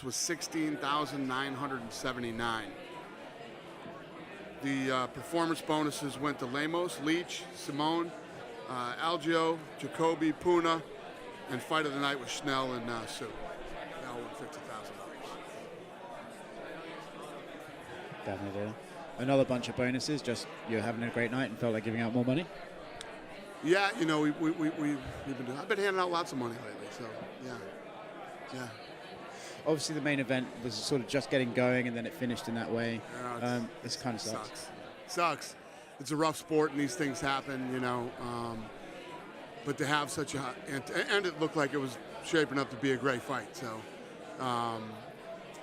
was 16,979. The performance bonuses went to Lemos, Leach, Simone, Algio, Jacoby, Puna, and fight of the night was Schnell and Sue. They all won $50,000. Definitely. Another bunch of bonuses. Just you're having a great night and felt like giving out more money. Yeah, you know, we've been doing. I've been handing out lots of money lately, so yeah. Obviously, the main event was sort of just getting going, and then it finished in that way. This kind of sucks. It's a rough sport, and these things happen, you know. But to have such a and it looked like it was shaping up to be a great fight. So,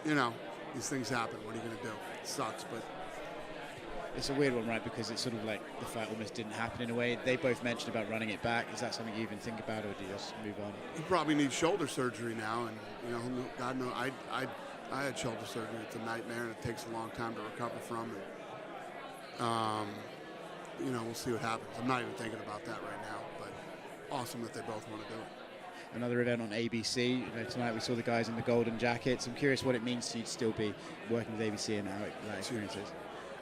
you know, these things happen. What are you going to do? It sucks, but it's a weird one, right? Because it's sort of like the fight almost didn't happen in a way. They both mentioned about running it back. Is that something you even think about, or do you just move on? He probably needs shoulder surgery now, and you know, God knows, I had shoulder surgery. It's a nightmare, and it takes a long time to recover from. And you know, we'll see what happens. I'm not even thinking about that right now, but awesome that they both want to do it. Another event on ABC. You know, tonight we saw the guys in the golden jackets. I'm curious what it means to you to still be working with ABC and how that experience is.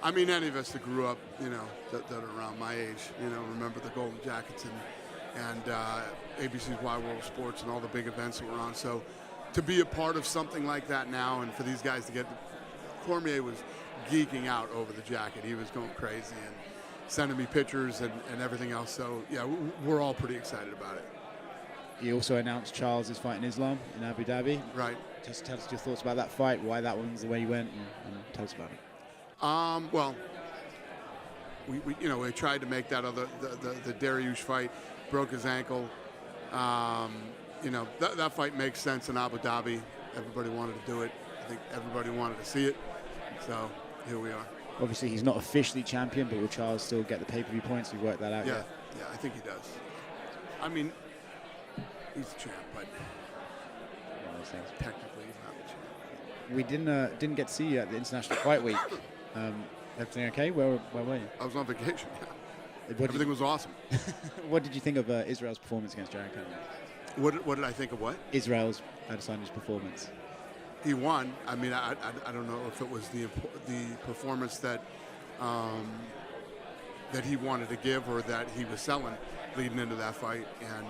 I mean, any of us that grew up, you know, that are around my age, you know, remember the golden jackets and ABC's Wide World of Sports and all the big events that were on. So to be a part of something like that now, and for these guys to get, Cormier was geeking out over the jacket. He was going crazy and sending me pictures and everything else. So yeah, we're all pretty excited about it. You also announced Charles is fighting Islam in Abu Dhabi. Right. Just tell us your thoughts about that fight, why that one's the way you went, and tell us about it. Well, we you know, we tried to make that other the Dariush fight, broke his ankle. You know, that fight makes sense in Abu Dhabi. Everybody wanted to do it. I think everybody wanted to see it. So here we are. Obviously, he's not officially champion, but will Charles still get the pay-per-view points? We've worked that out. Yeah, I think he does. I mean, he's the champ, but technically he's not the champ. We didn't get to see you at the International Fight Week. Everything okay? Where were you? I was on vacation. Yeah. Everything was awesome. What did you think of Israel's performance against Jaron Cannonier? What did I think of what? Israel's Adesanya's performance. He won. I mean, I don't know if it was the performance that that he wanted to give or that he was selling leading into that fight. And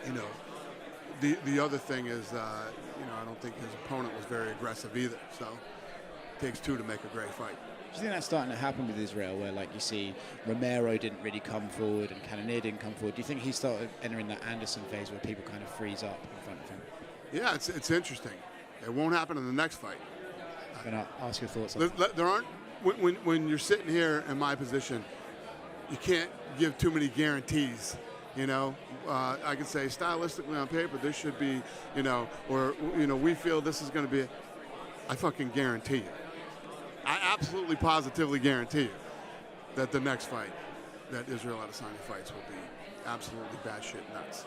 you know, the other thing is, you know, I don't think his opponent was very aggressive either. So it takes two to make a great fight. Do you think that's starting to happen with Israel, where like you see Romero didn't really come forward and Cannonier didn't come forward? Do you think he started entering that Anderson phase where people kind of freeze up in front of him? Yeah, it's interesting. It won't happen in the next fight. I'm going to ask your thoughts on that. There aren't, when you're sitting here in my position, you can't give too many guarantees. You know, I can say stylistically on paper, this should be, you know, or, you know, we feel this is going to be, I fucking guarantee you. I absolutely positively guarantee you that the next fight that Israel Adesanya fights will be absolutely batshit nuts.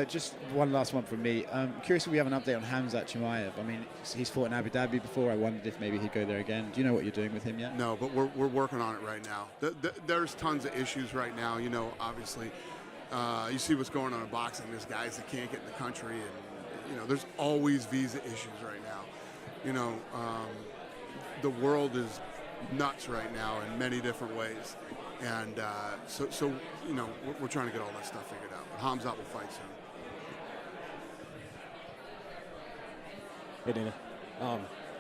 Just one last one from me. Curious if we have an update on Khamzat Chimaev. I mean, he's fought in Abu Dhabi before. I wondered if maybe he'd go there again. Do you know what you're doing with him yet? No, but we're working on it right now. There's tons of issues right now. You know, obviously, you see what's going on in boxing. There's guys that can't get in the country, and you know, there's always visa issues right now. You know, the world is nuts right now in many different ways, and so you know, we're trying to get all that stuff figured out. But Khamzat will fight soon. Hey, Dana.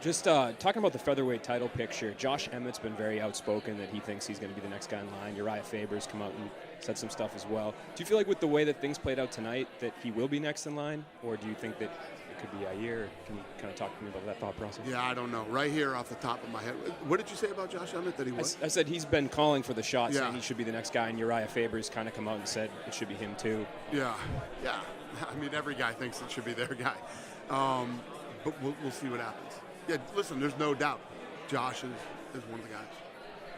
Just talking about the featherweight title picture, Josh Emmett's been very outspoken that he thinks he's going to be the next guy in line. Uriah Faber's come out and said some stuff as well. Do you feel like with the way that things played out tonight that he will be next in line, or do you think that it could be Yair? Can you kind of talk to me about that thought process? Yeah, I don't know. Right here off the top of my head. What did you say about Josh Emmett that he was? I said he's been calling for the shot, saying he should be the next guy, and Uriah Faber's kind of come out and said it should be him too. Yeah. I mean, every guy thinks it should be their guy. But we'll see what happens. Yeah, listen, there's no doubt Josh is one of the guys.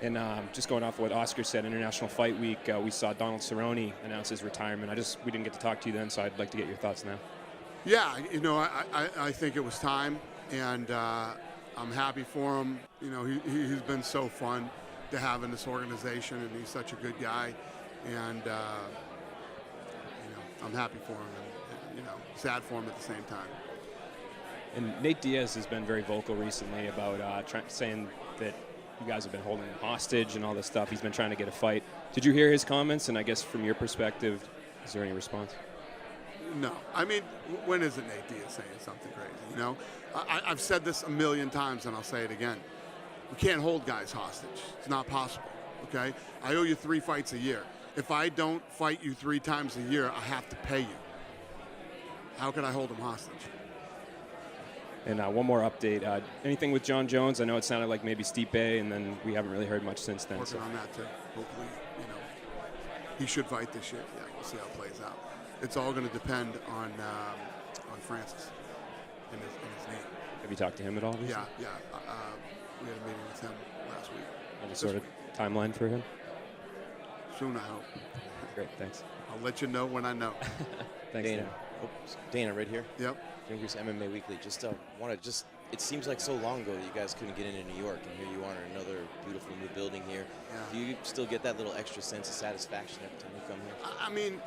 And just going off what Oscar said, International Fight Week, we saw Donald Cerrone announce his retirement. We didn't get to talk to you then, so I'd like to get your thoughts now. Yeah, you know, I think it was time, and I'm happy for him. You know, he's been so fun to have in this organization, and he's such a good guy. And, you know, I'm happy for him, and, you know, sad for him at the same time. And Nate Diaz has been very vocal recently about saying that you guys have been holding him hostage and all this stuff. He's been trying to get a fight. Did you hear his comments? And I guess from your perspective, is there any response? No. I mean, when isn't Nate Diaz saying something crazy, you know? I've said this a million times, and I'll say it again. You can't hold guys hostage. It's not possible, okay? I owe you 3 fights a year. If I don't fight you 3 times a year, I have to pay you. How can I hold him hostage? And one more update. Anything with John Jones? I know it sounded like maybe Stipe, and then we haven't really heard much since then. Working on that, too. Hopefully, you know, he should fight this year. Yeah, we'll see how it plays out. It's all going to depend on Francis and his name. Have you talked to him at all recently? Yeah. We had a meeting with him last week. Any sort of timeline for him? Soon, I hope. Great, thanks. I'll let you know when I know. Thanks, Dana. Dana, right here. Yep. Fingers MMA Weekly. It seems like so long ago that you guys couldn't get into New York, and here you are in another beautiful new building here. Yeah. Do you still get that little extra sense of satisfaction every time you come here? I mean,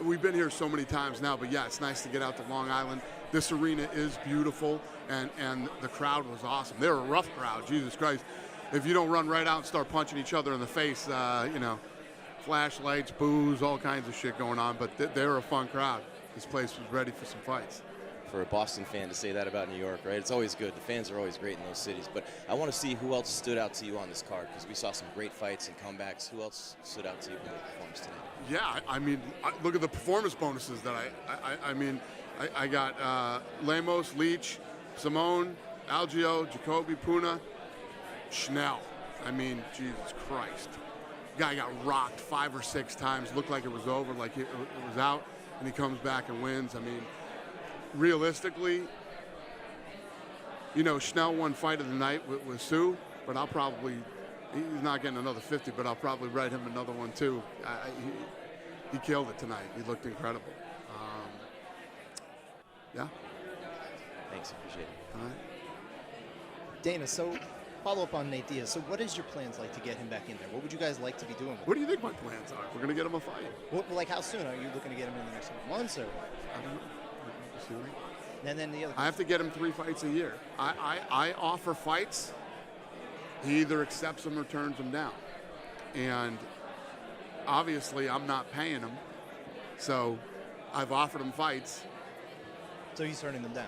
we've been here so many times now, but yeah, it's nice to get out to Long Island. This arena is beautiful, and the crowd was awesome. They're a rough crowd, Jesus Christ. If you don't run right out and start punching each other in the face, you know, flashlights, booze, all kinds of shit going on, but they're a fun crowd. This place was ready for some fights. For a Boston fan to say that about New York, right? It's always good. The fans are always great in those cities. But I want to see who else stood out to you on this card, because we saw some great fights and comebacks. Who else stood out to you in the performance today? Yeah, I mean, look at the performance bonuses that I got Lemos, Leach, Simone, Algio, Jacoby, Puna, Schnell. I mean, Jesus Christ. Guy got rocked 5 or 6 times, looked like it was over, like it was out, and he comes back and wins. I mean, realistically, you know, Schnell won fight of the night with Sue, but he's not getting another 50, but I'll probably write him another one too. He killed it tonight. He looked incredible. Yeah. Thanks, appreciate it. All right. Dana, so follow up on Nate Diaz. So what is your plans like to get him back in there? What would you guys like to be doing? What do you think my plans are? We're going to get him a fight. Well, like how soon? Are you looking to get him in the next couple months? Or? I don't know. Soon. And then the other. I have to get him 3 fights a year. I offer fights. He either accepts them or turns them down. And obviously, I'm not paying him. So I've offered him fights. So he's turning them down.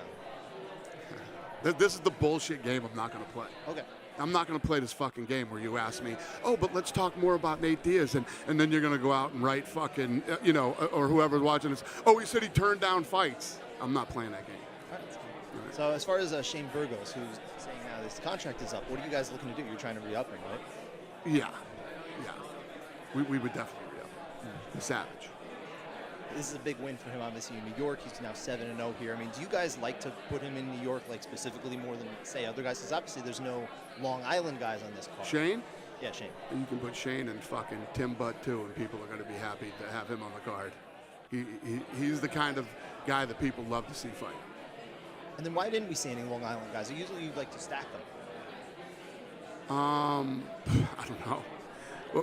This is the bullshit game I'm not going to play. Okay. I'm not going to play this fucking game where you ask me, oh, but let's talk more about Nate Diaz, and then you're going to go out and write fucking, you know, or whoever's watching this, oh, he said he turned down fights. I'm not playing that game. All right, that's cool. Right. So as far as Shane Burgos, who's saying now this contract is up, what are you guys looking to do? You're trying to re-up him, right? Yeah. We would definitely re-up. Savage. This is a big win for him, obviously, in New York. He's now 7-0 here. I mean, do you guys like to put him in New York, like, specifically more than, say, other guys? Because obviously there's no Long Island guys on this card. Shane? Yeah, Shane. And you can put Shane and fucking Tim Butt, too, and people are going to be happy to have him on the card. He's the kind of guy that people love to see fight. And then why didn't we see any Long Island guys? Usually you like to stack them. I don't know.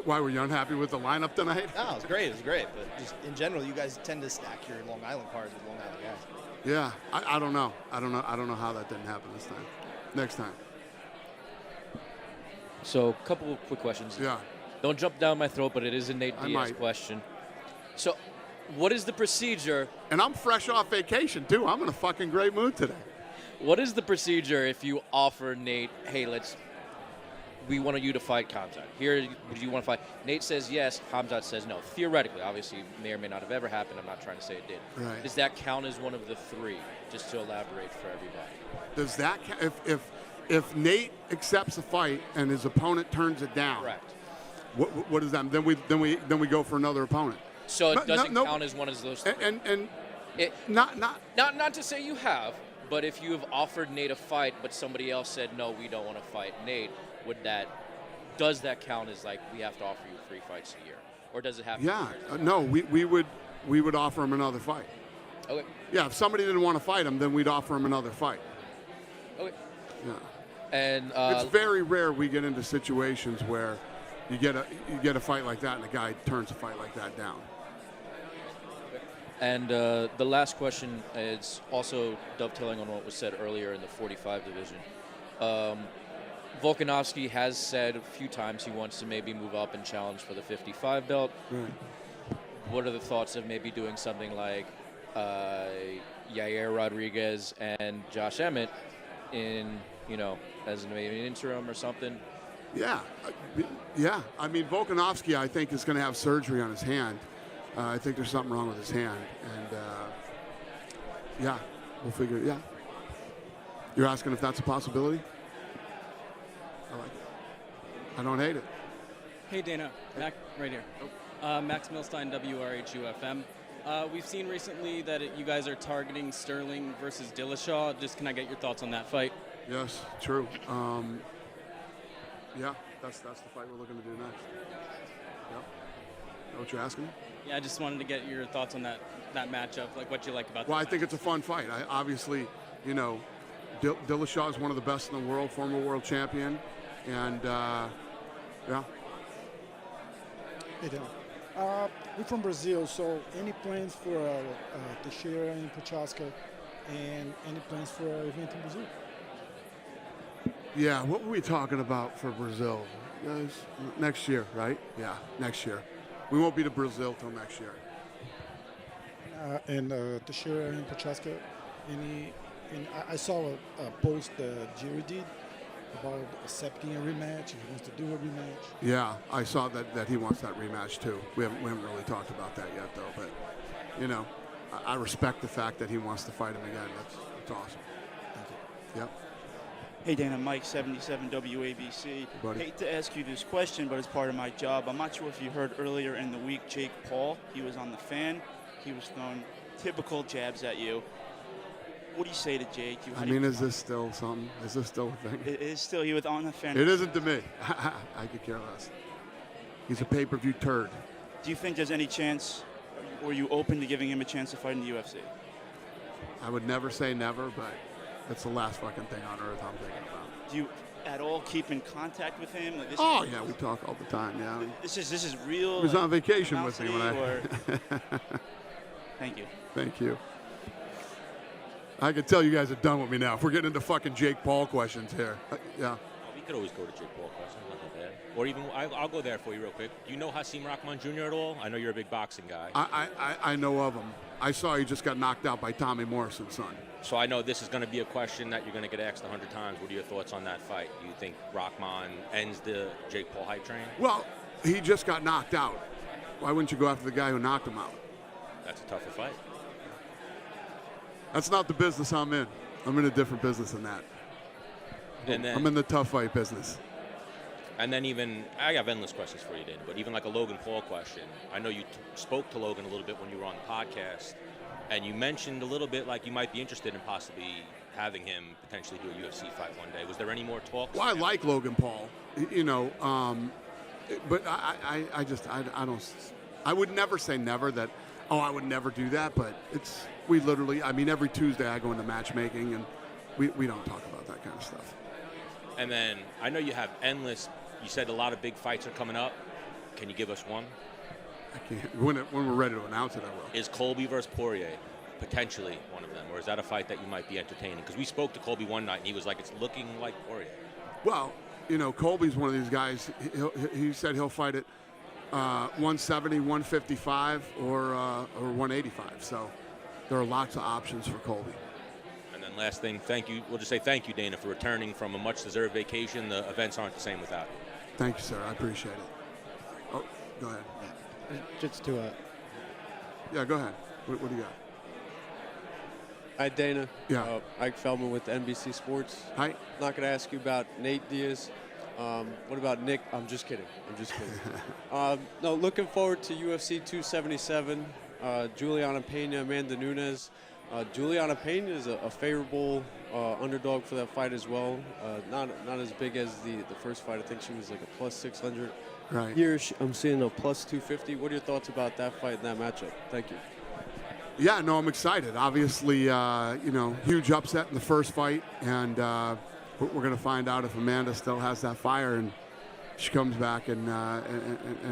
Why, were you unhappy with the lineup tonight? No, it was great. It was great. But just in general, you guys tend to stack your Long Island cards with Long Island guys. Yeah, I don't know. I don't know how that didn't happen this time. Next time. So, a couple of quick questions. Yeah. Don't jump down my throat, but it is a Nate Diaz question. So, what is the procedure? And I'm fresh off vacation, too. I'm in a fucking great mood today. What is the procedure if you offer Nate, hey, we want you to fight Khamzat. Here, would you want to fight? Nate says yes, Khamzat says no. Theoretically, obviously, may or may not have ever happened. I'm not trying to say it did. Right. Does that count as one of the 3, just to elaborate for everybody? Does that count? If Nate accepts a fight and his opponent turns it down? Correct. What is that? Then we go for another opponent. So it doesn't count as one of those 3. And not to say you have, but if you have offered Nate a fight, but somebody else said no, we don't want to fight Nate, does that count as like we have to offer you 3 fights a year, or does it have to? Yeah, no, we would offer him another fight. Okay. Yeah, if somebody didn't want to fight him, then we'd offer him another fight. Okay. Yeah. And it's very rare we get into situations where you get a fight like that and a guy turns a fight like that down. And the last question is also dovetailing on what was said earlier in the 45 division. Volkanovski has said a few times he wants to maybe move up and challenge for the 55 belt. Right. What are the thoughts of maybe doing something like Yair Rodriguez and Josh Emmett in, as maybe an interim or something? Yeah. I mean, Volkanovski, I think, is going to have surgery on his hand. I think there's something wrong with his hand. And, yeah, we'll figure it. Yeah. You're asking if that's a possibility? I like it. I don't hate it. Hey, Dana. Mac, right here. Max Milstein, WRHUFM. We've seen recently that you guys are targeting Sterling versus Dillashaw. Just can I get your thoughts on that fight? Yes, true. Yeah, that's the fight we're looking to do next. Yep. Know what you're asking? Yeah, I just wanted to get your thoughts on that matchup, like what you like about Well, that I think it's a fun fight. Obviously, Dillashaw is one of the best in the world, former world champion. And, yeah. Hey, Dan. We're from Brazil, so any plans for Teixeira and Prochaska, and any plans for an event in Brazil? Yeah, what were we talking about for Brazil? Guys, next year, right? Yeah, next year. We won't be to Brazil till next year. And Teixeira and Prochaska, I saw a post Jerry did about accepting a rematch. He wants to do a rematch. Yeah, I saw that he wants that rematch too. We haven't really talked about that yet though, but I respect the fact that he wants to fight him again. That's awesome. Thank you. Yep. Hey Dana, Mike 77 WABC. Buddy. Hate to ask you this question, but it's part of my job. I'm not sure if you heard earlier in the week, Jake Paul, he was on the fan. He was throwing typical jabs at you. What do you say to Jake? Is this still something? Is this still a thing? It is still. He was on the fan. It isn't to me. I could care less. He's a pay-per-view turd. Do you think there's any chance, or are you open to giving him a chance to fight in the UFC? I would never say never, but it's the last fucking thing on earth I'm thinking about. Do you at all keep in contact with him? Like yeah, we talk all the time, yeah. This is real. He was on vacation with me when Thank you. Thank you. I can tell you guys are done with me now. If we're getting into fucking Jake Paul questions here. Yeah. We could always go to Jake Paul questions, not that bad. Or even, I'll go there for you real quick. Do you know Hasim Rahman Jr. at all? I know you're a big boxing guy. I know of him. I saw he just got knocked out by Tommy Morrison's son. So I know this is going to be a question that you're going to get asked 100 times. What are your thoughts on that fight? Do you think Rahman ends the Jake Paul hype train? Well, he just got knocked out. Why wouldn't you go after the guy who knocked him out? That's a tougher fight. That's not the business I'm in. I'm in a different business than that. And then, I'm in the tough fight business. And then I have endless questions for you, Dan, but even like a Logan Paul question. I know you spoke to Logan a little bit when you were on the podcast, and you mentioned a little bit like you might be interested in possibly having him potentially do a UFC fight one day. Was there any more talks? Well, I like Logan Paul, but I don't. I would never say never that. Oh, I would never do that, but we literally, every Tuesday I go into matchmaking and we don't talk about that kind of stuff. And then I know you have endless, you said a lot of big fights are coming up. Can you give us one? I can't. When we're ready to announce it, I will. Is Colby versus Poirier potentially one of them, or is that a fight that you might be entertaining? Because we spoke to Colby one night and he was like, it's looking like Poirier. Well, Colby's one of these guys, he said he'll fight it 170, 155, or 185. So there are lots of options for Colby. And then last thing, thank you. We'll just say thank you, Dana, for returning from a much-deserved vacation. The events aren't the same without you. Thank you, sir. I appreciate it. Oh, go ahead. Just to Yeah, go ahead. What do you got? Hi, Dana. Yeah. Ike Feldman with NBC Sports. Hi. Not going to ask you about Nate Diaz. What about Nick? I'm just kidding. No, looking forward to UFC 277. Juliana Pena, Amanda Nunes. Juliana Pena is a favorable underdog for that fight as well. Not as big as the first fight. I think she was like a plus 600. Right. Here I'm seeing a plus 250. What are your thoughts about that fight and that matchup? Thank you. Yeah, no, I'm excited. Obviously, huge upset in the first fight, and we're going to find out if Amanda still has that fire and she comes back, and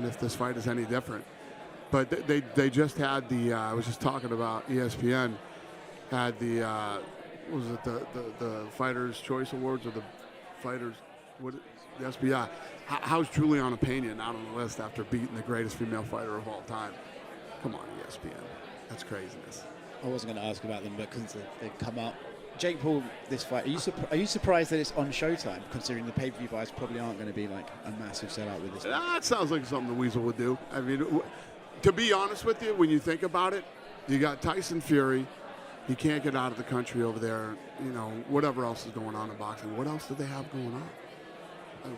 if this fight is any different. But they just had the I was just talking about ESPN had the what was it the Fighters Choice Awards or the Fighters what the SBI. How's Juliana Pena not on the list after beating the greatest female fighter of all time? Come on, ESPN. That's craziness. I wasn't going to ask about them, but because they've come up. Jake Paul, this fight, are you surprised that it's on Showtime, considering the pay-per-view buys probably aren't going to be like a massive sellout with this? That sounds like something the Weasel would do. I mean, to be honest with you, when you think about it, you got Tyson Fury. He can't get out of the country over there. You know, whatever else is going on in boxing. What else do they have going on?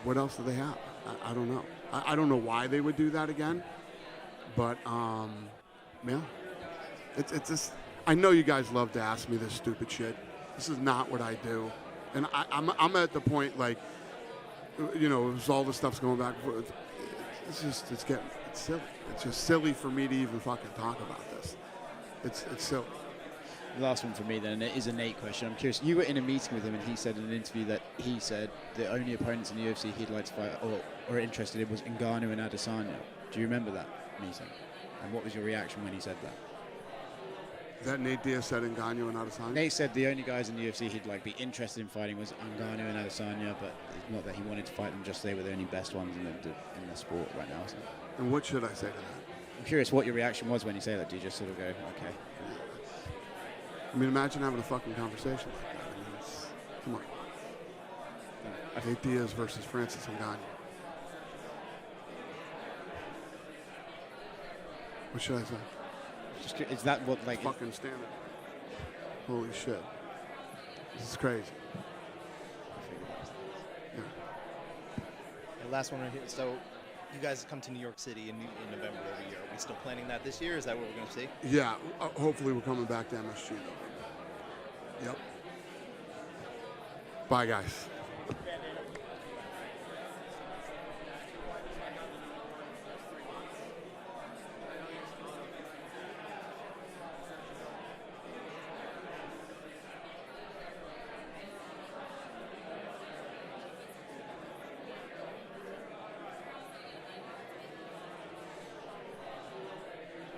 What else do they have? I don't know. I don't know why they would do that again. But, yeah. It's just, I know you guys love to ask me this stupid shit. This is not what I do. And I'm at the point, like, you know, as all this stuff's going back and forth, it's silly. It's just silly for me to even fucking talk about this. It's silly. The last one for me then is a Nate question. I'm curious. You were in a meeting with him, and he said in an interview that he said the only opponents in the UFC he'd like to fight or interested in was Ngannou and Adesanya. Do you remember that meeting? And what was your reaction when he said that? That Nate Diaz said Ngannou and Adesanya? Nate said the only guys in the UFC he'd like be interested in fighting was Ngannou and Adesanya, but not that he wanted to fight them. Just they were the only best ones in the sport right now. So. And what should I say to that? I'm curious what your reaction was when you say that. Do you just sort of go, okay? I mean, imagine having a fucking conversation like that. I mean, come on. Nate Diaz versus Francis Ngannou. What should I say? Is that what, like... Fucking stand it. Holy shit. This is crazy. Yeah. And last one right here. So, you guys come to New York City in November every year. Are we still planning that this year? Is that what we're going to see? Yeah. Hopefully we're coming back to MSG, though. Yep. Bye, guys.